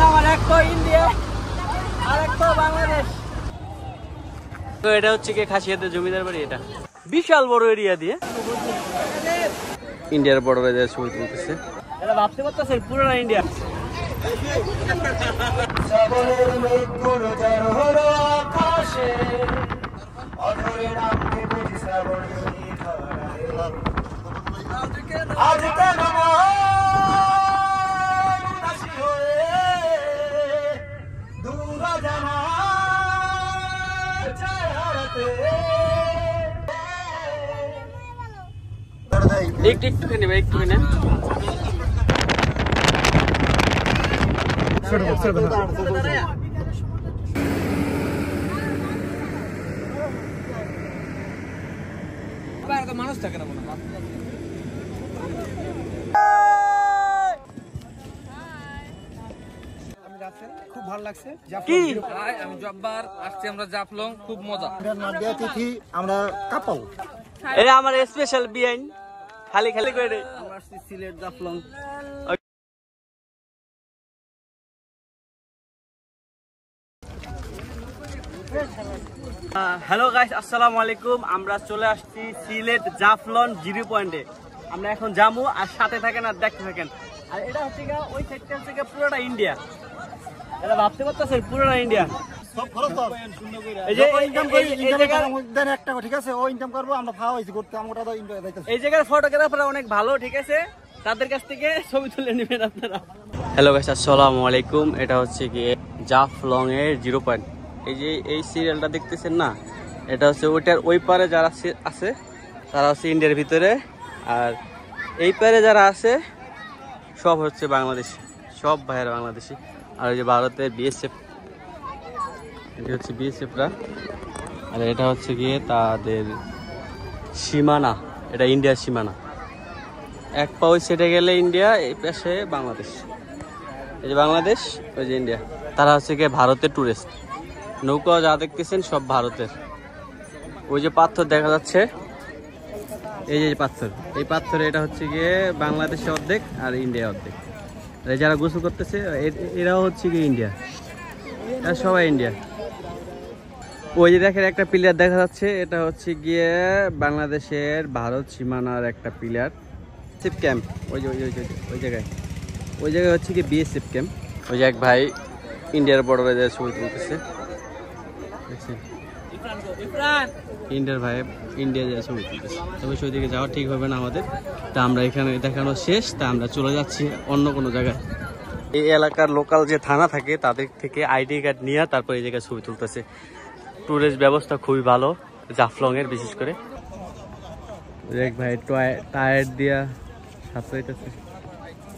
আমার এক তো ইন্ডিয়া আর এক তো বাংলাদেশ। তো এটা হচ্ছে কি খাসিয়াতে জমিদার বাড়ি। এটা বিশাল বড় এরিয়া দিয়ে ইন্ডিয়ার বর্ডারে যে ছবি তুলতেছে। এটা ভাবতে পারতেছেন পুরোটা ইন্ডিয়া। একটুখানি ভাই একটুখানি মানুষ থাকে না খুব ভালো লাগছে। আমি জব্বার আসছি, আমরা জাফলং, খুব মজা। আমরা কাপাও এটা আমার স্পেশাল বিয়াইন খালি খালি করে আমরা আসছি সিলেট জাফলং। হ্যালো গাইস, আসসালামু আলাইকুম। আমরা চলে আসছি সিলেট জাফলং 0 পয়েন্টে। আমরা এখন যাবো, আর সাথে থাকেন আর দেখতে থাকেন। আর এটা হচ্ছে ওই সাইডটা হচ্ছে পুরোটা ইন্ডিয়া। এটা ভাবতে পারতেছেন পুরোটা ইন্ডিয়া। এই জায়গার ফটোগ্রাফার অনেক ভালো, ঠিক আছে, তাদের কাছ থেকে ছবি তুলে নেবেন আপনারা। হ্যালো গাইস, আসসালামু আলাইকুম। এটা হচ্ছে কি জাফলং এর 0 পয়েন্ট। এই যে এই সিরিয়ালটা দেখতেছেন না, এটা হচ্ছে ওইটার ওই পারে যারা আছে তারা হচ্ছে ইন্ডিয়ার ভিতরে, আর এই পারে যারা আছে সব হচ্ছে বাংলাদেশি, সব ভাইয়ের বাংলাদেশি। আর ওই যে ভারতের বিএসএফ, এটা হচ্ছে বিএসএফরা। আর এটা হচ্ছে গিয়ে তাদের সীমানা, এটা ইন্ডিয়ার সীমানা। এক পা ওই সেটে গেলে ইন্ডিয়া, এই পাশে বাংলাদেশ। এই যে বাংলাদেশ, ওই যে ইন্ডিয়া। তারা হচ্ছে গিয়ে ভারতের টুরিস্ট। নৌকা যা দেখতেছেন সব ভারতের। ওই যে পাথর দেখা যাচ্ছে, এই যে পাথর, এই পাথরে এটা হচ্ছে গিয়ে বাংলাদেশে অর্ধেক আর ইন্ডিয়া অর্ধেক। যারা গোসল করতেছে এরাও হচ্ছে গিয়ে ইন্ডিয়া, এরা সবাই ইন্ডিয়া। ওই যে দেখেন একটা পিলার দেখা যাচ্ছে, এটা হচ্ছে গিয়ে বাংলাদেশের ভারত সীমানার একটা পিলার। বিএসএফ ক্যাম্প, ওই যে ওই জায়গায় হচ্ছে গিয়ে বিএসএফ ক্যাম্প। ওই যে এক ভাই ইন্ডিয়ার বর্ডারে যে ছবি তুলতেছে, ইন্ডিয়ার ভাই ইন্ডিয়া যে ছবি তুলতেছে। তবে সেই দিকে যাওয়া ঠিক হবে না আমাদের, তা আমরা এখানে দেখানো শেষ, তা আমরা চলে যাচ্ছি অন্য কোনো জায়গায়। এই এলাকার লোকাল যে থানা থাকে তাদের থেকে আইডি কার্ড নিয়ে তারপর এই জায়গায় ছবি তুলতেছে। ট্যুরিস্ট ব্যবস্থা খুবই ভালো জাফলং এর, বিশেষ করে এক ভাই টায়ার দিয়া সাঁতরাইতেছে।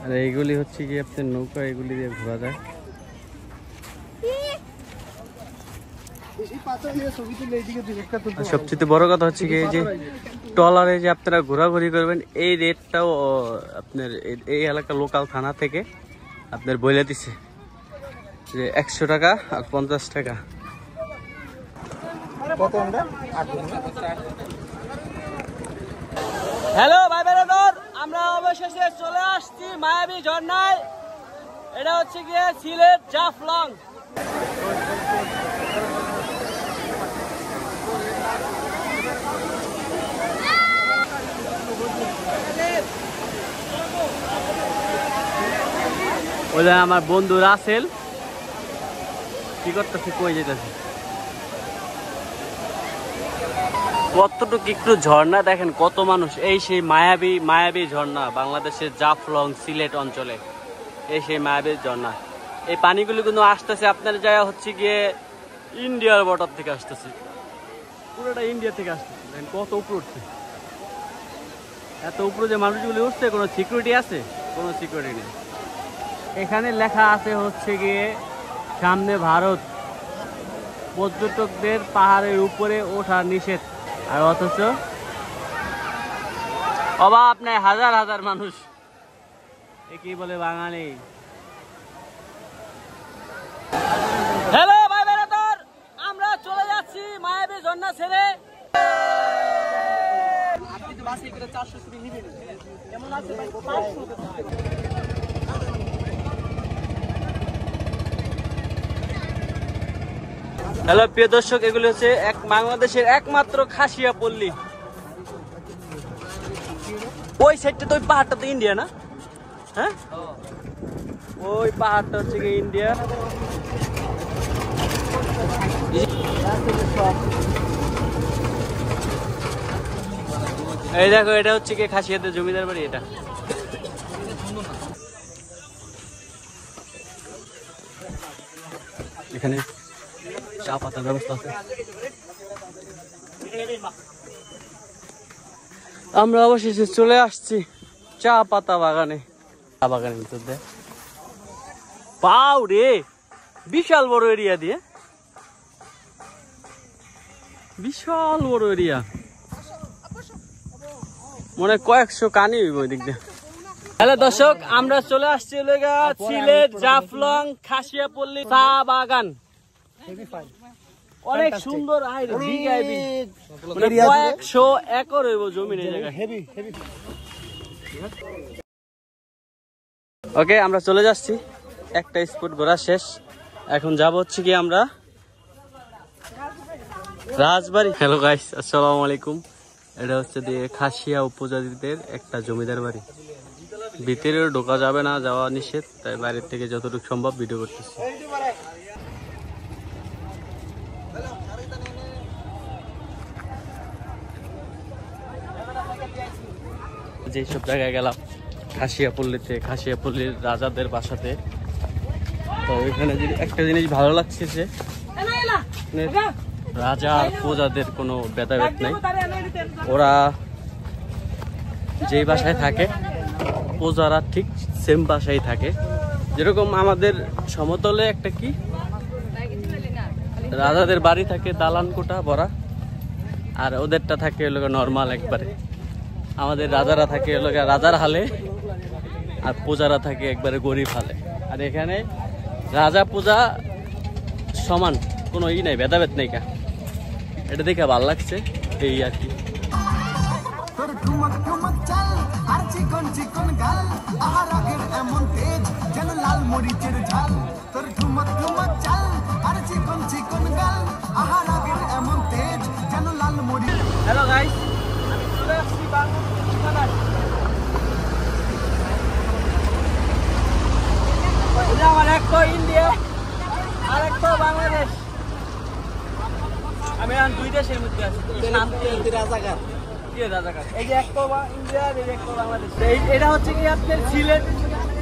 আর এইগুলি হচ্ছে কি আপনার নৌকা, এগুলি দিয়ে ঘোরা যায়। সবচেয়ে বড় কথা হচ্ছে কি, যে ট্রলারে যে আপনারা ঘোরাঘুরি করবেন, এই রেটটাও আপনার এই এলাকার লোকাল থানা থেকে আপনার বলে দিচ্ছে যে 100 টাকা আর 50 টাকা। হ্যালো ভাই বেরাদর, আমরা অবশেষে চলে আসছি মায়াবী ঝর্ণায়। এটা হচ্ছে গিয়ে সিলেট জাফলং। ওই আমার বন্ধু রাসেল কি করতেছে, কই যেতেছে, কতটুকু একটু ঝর্ণা দেখেন, কত মানুষ। এই সেই মায়াবী ঝর্ণা, বাংলাদেশের জাফলং সিলেট অঞ্চলে এই সেই মায়াবী ঝর্ণা। এই পানিগুলি কিন্তু আসতেছে আপনার জায়গা হচ্ছে গিয়ে ইন্ডিয়ার বর্ডার থেকে আসতেছে, পুরোটা ইন্ডিয়া থেকে আসতেছে। দেখেন কত উপরে উঠছে, এত উপরে যে মানুষগুলি উঠছে, কোনো সিকিউরিটি আছে? কোনো সিকিউরিটি নেই। এখানে লেখা আছে হচ্ছে গিয়ে সামনে ভারত, পর্যটকদের পাহাড়ের উপরে ওঠা নিষেধ। আর অথচ অভাব নাই, হাজার হাজার মানুষ। কি বলে বাঙালি। হ্যালো ভাই বেরাদর, আমরা চলে যাচ্ছি মায়াবী ঝর্ণা ছেড়ে। আপনি তো বাসে করে 400 টাকা নিবেন, কেমন আছে ভাই? হ্যালো প্রিয় দর্শক, এগুলো হচ্ছে বাংলাদেশের একমাত্র খাসিয়া পল্লী। ওই সাইডটা তো, ওই পাহাড়টা তো ইন্ডিয়া না? হ্যাঁ, ওই পাহাড়টা হচ্ছে কি ইন্ডিয়া। এই দেখো, এটা হচ্ছে কি খাসিয়াতে জমিদার বাড়ি। এটা এখানে চা পাতার ব্যবস্থা আছে। আমরা অবশেষে চলে আসছি চা পাতা বাগানে। চা বাগানের ভিতর দিয়ে পাও রে, বিশাল বড় এরিয়া দিয়ে, বিশাল বড় এরিয়া, মনে কয়েকশো কানি হইব ওই দিক দিয়ে। হ্যালো দর্শক, আমরা চলে আসছি সিলেট জাফলং খাসিয়াপল্লী চা বাগান। অনেক সুন্দর, কয়েকশো একর হইব জমিন এই জায়গায়। ওকে, আমরা চলে যাচ্ছি, একটা স্পট ঘোরা শেষ। এখন যাব হচ্ছে কি আমরা রাজবাড়ি। হ্যালো গাইস, আসসালামু আলাইকুম। এটা হচ্ছে দিয়ে খাসিয়া উপজাতিদের একটা জমিদার বাড়ি। ভিতরে ঢোকা যাবে না, যাওয়া নিষেধ, তাই বাইরের থেকে যতটুকু সম্ভব ভিডিও করতেছি। যেসব জায়গায় গেলাম খাসিয়াপল্লীতে, খাসিয়াপল্লীর রাজাদের বাসাতে, তো এখানে একটা জিনিস ভালো লাগছে যে রাজা আর প্রজাদের কোনো ভেদাভেদ নাই। ওরা যেই বাসায় থাকে প্রজারা ঠিক সেম বাসায় থাকে। যেরকম আমাদের সমতলে একটা কি রাজাদের বাড়ি থাকে দালান কোঠা ভরা, আর ওদেরটা থাকে নর্মাল একবারে। আমাদের রাজারা থাকে রাজার হালে, আর প্রজারা থাকে একবারে গরিব হালে। আর এখানে রাজা প্রজা সমান, কোনো ই নাই, ভেদাভেদ নেই। কা এটা দেখে ভালো লাগছে, এই আর কি। হ্যালো গাইস, আমি চলে আসছি বাংলাদেশ সীমানায়। আমার এক তো ইন্ডিয়া আর এক তো বাংলাদেশ। আমি এখন দুই দেশের মধ্যে আছি। এই যে এক তো ইন্ডিয়া, এই যে এক তো বাংলাদেশ। এটা হচ্ছে কি আপনার সিলেট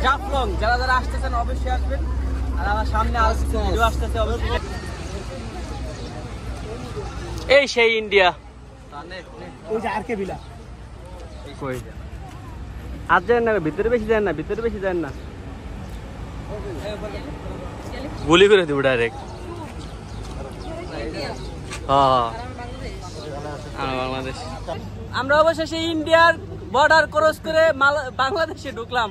জাফলং। যারা যারা আসতেছেন অবশ্যই আসবেন। আর আমার সামনে ভিডিও আসতেছে অবশ্যই। এই সেই ইন্ডিয়া। ওই যে আর কে বিলা কই আজ যায় না, ভিতরে বেশি যায় না, ভিতরে বেশি যায় না, গুলি করে দেবো ডাইরেক্ট। বাংলাদেশ। আমরা অবশেষে ইন্ডিয়ার বর্ডার ক্রস করে বাংলাদেশে ঢুকলাম।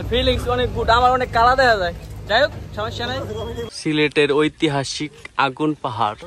ফিলিংস অনেক গুড, আমার অনেক কালা দেখা যায়। যাই হোক, সমস্যা নাই। সিলেটের ঐতিহাসিক আগুন পাহাড়।